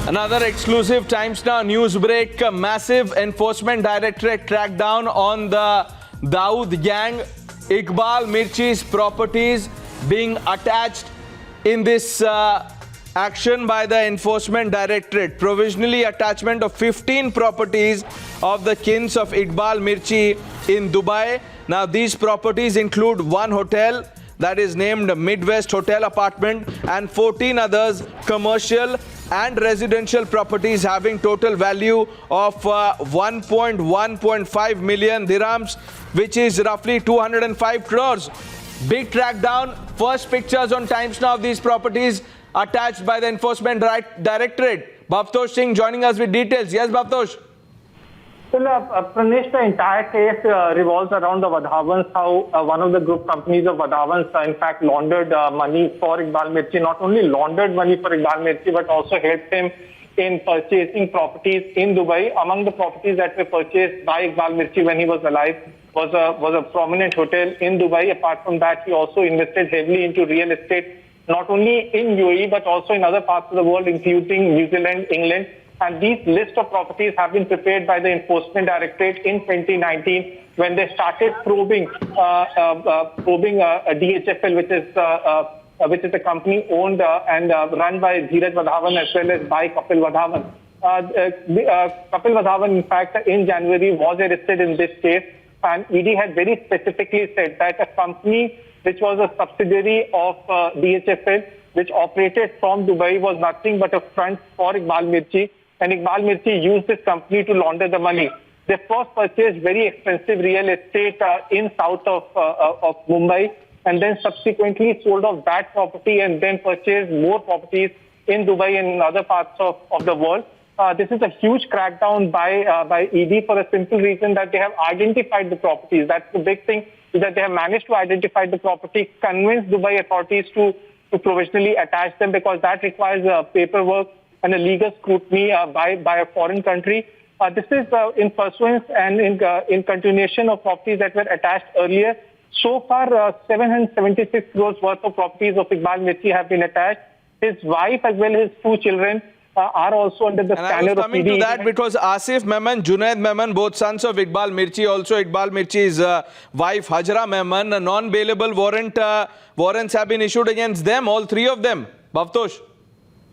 Another exclusive Times Now news break. A massive Enforcement Directorate crackdown on the Dawood gang. Iqbal Mirchi's properties being attached in this action by the Enforcement Directorate. Provisionally attachment of 15 properties of the kins of Iqbal Mirchi in Dubai. Now these properties include one hotel that is named Midwest Hotel Apartment and 14 others commercial and residential properties having total value of 1.5 million dirhams, which is roughly 205 crores. Big crackdown. First pictures on Times Now of these properties attached by the Enforcement Directorate. Bhavtosh Singh joining us with details. Yes, Bhavtosh. Well, Pranesh, the entire case revolves around the Wadhawans, how one of the group companies of Wadhawans, in fact, laundered money for Iqbal Mirchi, not only laundered money for Iqbal Mirchi, but also helped him in purchasing properties in Dubai. Among the properties that were purchased by Iqbal Mirchi when he was alive was a prominent hotel in Dubai. Apart from that, he also invested heavily into real estate, not only in UAE, but also in other parts of the world, including New Zealand, England. And these list of properties have been prepared by the Enforcement Directorate in 2019 when they started probing DHFL, which is a company owned and run by Dheeraj Wadhawan as well as by Kapil Wadhawan. Kapil Wadhawan, in fact, in January was arrested in this case, and ED had very specifically said that a company which was a subsidiary of DHFL, which operated from Dubai, was nothing but a front for Iqbal Mirchi. And Iqbal Mirchi used this company to launder the money. They first purchased very expensive real estate in south of Mumbai, and then subsequently sold off that property and then purchased more properties in Dubai and in other parts of the world. This is a huge crackdown by ED for a simple reason that they have identified the properties. That's the big thing, is that they have managed to identify the property, convince Dubai authorities to provisionally attach them, because that requires paperwork and a legal scrutiny by a foreign country. This is in pursuance and in continuation of properties that were attached earlier. So far, 776 crores worth of properties of Iqbal Mirchi have been attached. His wife as well as his two children are also under the scanner of ED. And I was coming to that because Asif Memon, Junaid Memon, both sons of Iqbal Mirchi, also Iqbal Mirchi's wife Hajra Memon, non-bailable warrants have been issued against them, all three of them. Bhavtosh.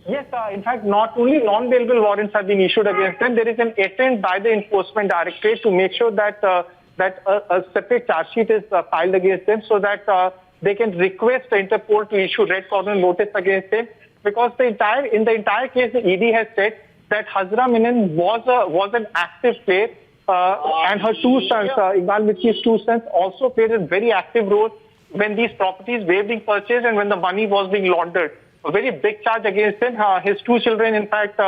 Yes, in fact, not only non-bailable warrants have been issued against them, there is an attempt by the Enforcement Directorate to make sure that a separate charge sheet is filed against them, so that they can request the Interpol to issue red corner notice against them. Because in the entire case, the ED has said that Hajra Memon was an active player, and her two sons, Iqbal Mirchi's two sons, also played a very active role when these properties were being purchased and when the money was being laundered. A very big charge against him. His two children, in fact,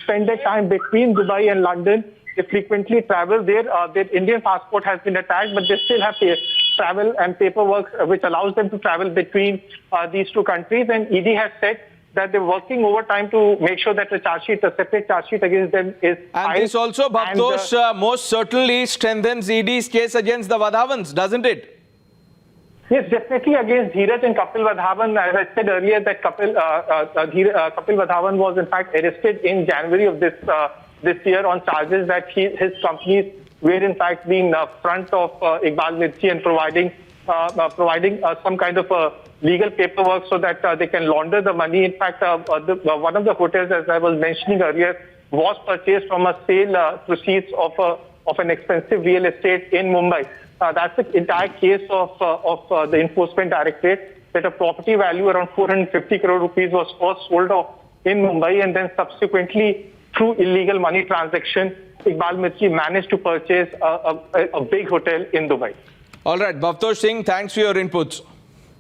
spend their time between Dubai and London. They frequently travel there. Their Indian passport has been attached, but they still have travel and paperwork which allows them to travel between these two countries. And ED has said that they're working overtime to make sure that a separate charge sheet against them is filed. And this also, Bhavtosh, most certainly strengthens ED's case against the Wadhawans, doesn't it? Yes, definitely against Dheeraj and Kapil Wadhawan. As I said earlier, that Kapil Wadhawan was in fact arrested in January of this year on charges that his companies were in fact being front of Iqbal Mirchi and providing some kind of legal paperwork so that they can launder the money. In fact, one of the hotels, as I was mentioning earlier, was purchased from a sale proceeds of an expensive real estate in Mumbai. That's the entire case of the Enforcement Directorate, that a property value around 450 crore rupees was first sold off in Mumbai, and then subsequently through illegal money transaction, Iqbal Mirchi managed to purchase a big hotel in Dubai. All right, Bhavtosh Singh, thanks for your inputs.